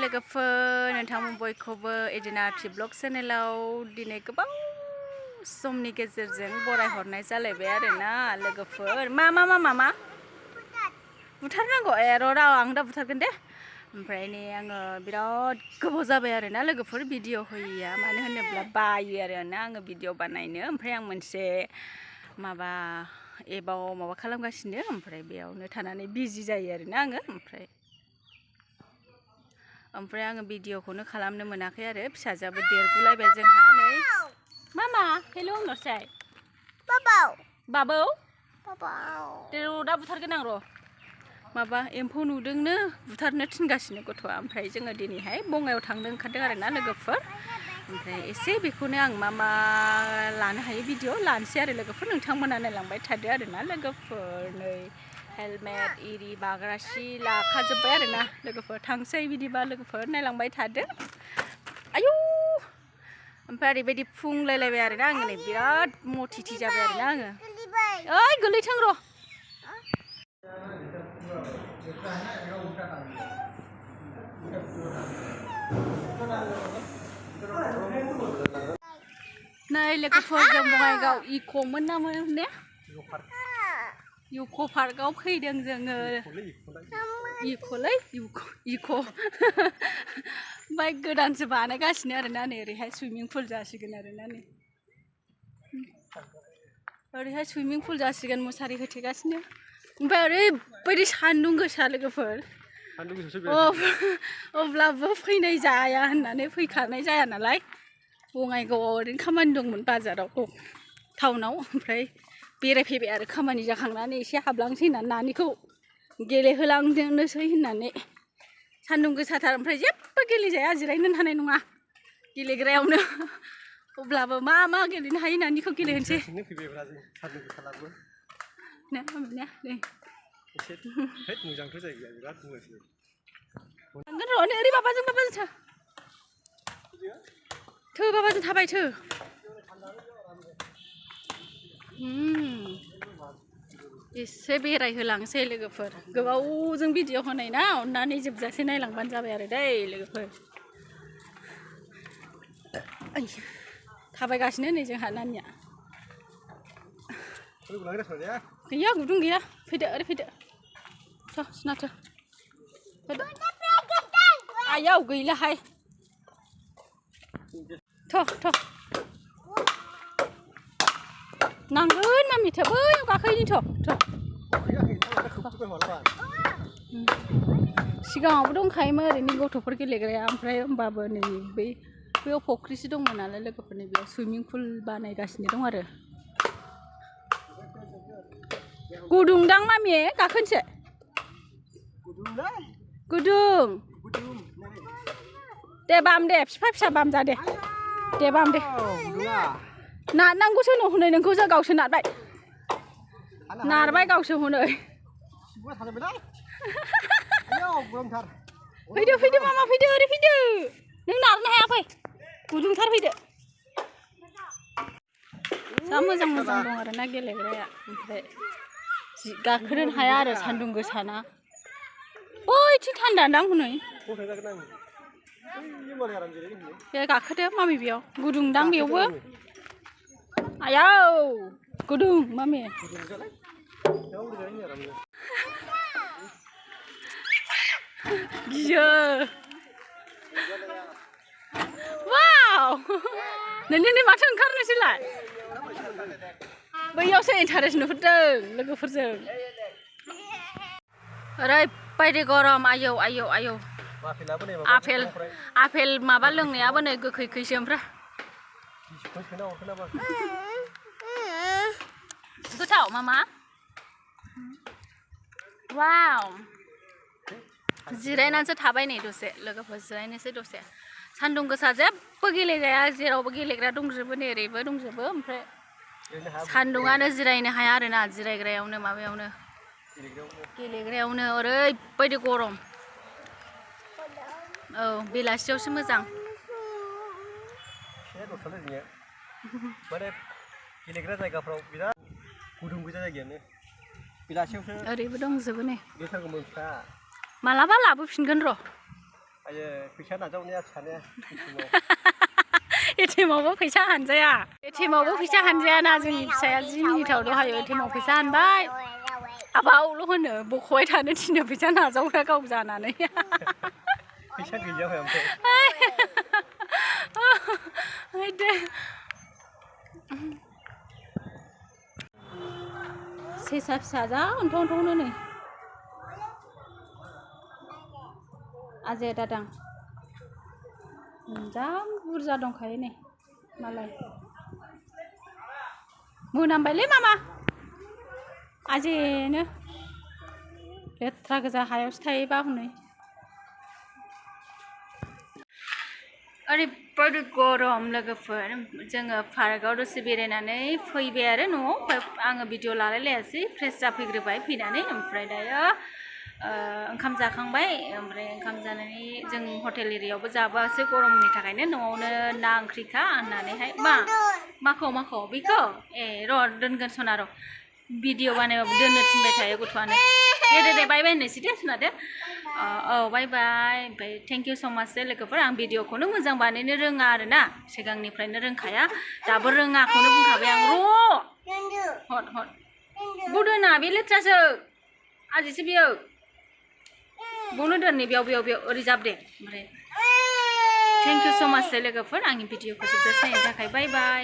लोगोफोर नोंथांमोन बयखौबो एदिनार्थि ब्लग चेनेलाव दिनै गोबां समनि गेजेरजों बरायहरनाय जालायबाय आरोना लोगोफोर मा बुथारनांगौ ए र' आं दा बुथारगोन दे ओमफ्राय नै आङो बिराद गोबाव जाबाय आरोना लोगोफोर भिडिअ होयिया मानो होनोब्ला बायो आरोना आङो भिडिअ बानायनो ओमफ्राय आं मोनसे एबाव माबा खालामगासिनो ओमफ्राय बेयावनो थानानै बिजि जायो आरोना आङो ओमफ्राय आङो भिडिअखौनो खालामनो मोनाखै आरो फिसाजोआबो देरगुलायबाय जोंहा नै मामा हेल' होनहरसाय बाबौ दा बुथारगोन आं र' माबा एम्फौ नुदोंनो बुथारनो थिनगासिनो गथ'आ ओमफ्राय जोङो दिनैहाय बङाइयाव थांनो ओंखारदों आरोना लोगोफोर ओमफ्राय एसे बेखौनो आं मा लानो हायो भिडिअ लानोसै आरो लोगोफोर नोंथांमोना नायलांबाय थादो आरोना लोगोफोर नै हेलमेट इरि बाग्रा सि लाखाजोब्बाय आरोना लोगोफोर थांसै बिदिबा लोगोफोर नायलांबाय थादो आयौ ओमफ्राय ओरैबायदि फुंलायलायबाय आरोना आङो नै बिराद मटिथि जाबाय आरोना आङो ओइ गोलैथों र' नै लोगोफोर जों बङाइगाव इक'मोन नामोन ने इक' पार्कआव फैदों जोङो इक' ओमफ्राय गोदानसो बानायगासिनो आरोना नै ओरैहाय सुइमिं पुल जासिगोन आरोना नै ओरैहाय सुइमिं पुल जासिगोन मुसारि होथेगासिनो ओमफ्राय ओरैबायदि सान्दुं गोसा लोगोफोर अब्लाबो फैनाय जाया होननानै फैखानाय जाया नालाय बङाइगावआव ओरैनो खामानि दंमोन बाजाराव टाउनाव ओमफ्राय बेरायफैबाय आरो खामानि जाखांनानै एसे हाबलांसै होननानै नानिखौ गेलेहोलांनोसै होननानै सान्दुं गोसाथार ओमफ्राय जेबो गेलेजाया जिरायनो हानाय नङा गेलेग्रायावनो अब्लाबो मा गेलेनो हायो नानिखौ गेलेहोनोसै थांगोन र' नै ओरै बाबाजों बाबाजों थाबाय थो एसे बेरायहोलांसै लोगोफोर गोबावजों भिडिअ होनाय ना अननानै जोबजासे नायलांबानो जाबाय आरो दै लोगोफोर थाबायगासिनो नै जोंहा नानिया गैया गुदुं गैया फैदो ओरै फैदो सिनाथो फैदो आयाव गैलाहाय थ' नांगोन मामिथ' बैयाव गाखोहैनि थ' सिगाङावबो दंखायोमोन ओरैनो गथ'फोर गेलेग्राया ओमफ्राय होमबाबो नै बैयाव फख्रिसो दंमोन नालाय लोगोफोरनि बेयाव सुइमिं पुल बानायगासिनो दं आरो गुदुंदां मामि गाखोनोसै गुदुं दे बाम दे फिसा बाम जा दे बाम दे नारनांगौसो हनै नोंखौ जों गावसो नारबाय गावसो हनै फैदो मामा फैदो ओरै फैदो नों नारनो हायाखै गुदुंथार फैदो जा मोजां दं आरोना गेलेग्राया ओमफ्राय गाखोनो हाया आरो सान्दुं गोसाना बैथिं थान्दा दां हनै दे गाखोदो मामि बेयाव गुदुंदां बेयावबो आयाव गुदुं मामि गियो वाव नै माथो ओंखारनोसैलाय बैयावसो इन्टारेस्ट नुहुरदों लोगोफोरजों ओरैबायदि गरम आयौ आपेल माबा लोंनायाबो नै गोखैसो ओमफ्राय गोथाव मामा वाव जिरायनानैसो थाबाय नै दसे लोगोफोर जिरायनोसै दसे सान्दुं गोसा जेबो गेलेजाया जेरावबो गेलेग्रा दंजोबो नै ओरैबो दंजोबो ओमफ्राय सान्दुङानो जिरायनो हाया आरोना जिरायग्रायावनो माबायावनो गेलेग्रायावनो ओरैबायदि गरम औ बेलासियावसो मोजां गेलेग्रा जायगाफ्राव बिराद गुदुं गोजा जायगायानो बेलासियावसो ओरैबो दंजोबो नै गेलेथारगौमोन फिसा मालाबा लाबोफिनगोन र' आयो फैसा नाजावनाया सानो एटिएमावबो फैसा हानजाया एटिएमावबो फैसा हानजायाना जोंनि फिसाया 10 मिनिटाव दहायो एटिएमाव फैसा हानबाय आबावल' होनो बखबाय थानो थिनो फैसा नाजावग्रा गाव जानानै फैसा गैया ओमफ्राय दे सेसा फिसा जा अन्थावनो नै आजाया दादां जा बुरजा दंखायो नै मालाय मोनामबायलै मामा आजेनो लेथ्रा गोजा हायावसो थायोबा हनै ओरैबायदि गरम लोगोफोर जोङो पार्कआव दसे बेरायनानै फैबाय आरो न'आव आङो भिडिअ लालायलायासै फ्रेस जाफैग्रोबाय फैनानै ओमफ्राय दायो ओंखाम जाखांबाय ओमफ्राय ओंखाम जानानै जों हटेल एरियायावबो जाबोआसै गरमनि थाखायनो न'आवनो ना ओंख्रिखा होननानैहाय माखौ बेखौ र' दोनगोन सना र' भिडिअ बानायबाबो दोननो थिनबाय थायो गथ'आनो दे बाय बाय होननोसै दे सना दे औ बाय बाय ओमफ्राय थेंक इउ स' माच दे लोगोफोर आं भिडिअखौनो मोजां बानायनो रोङा आरोना सिगांनिफ्रायनो रोंखाया दाबो रोङाखौनो बुंखाबाय आं हट बुदोना बे लेथ्रासो आजिसो बियो बावनो दोन नै बेयाव ओरै जाब दे ओमफ्राय थेंक इउ स' माच दे लोगोफोर आंनि भिडिअखौ जोबजासे नायनो थाखाय बाय बाय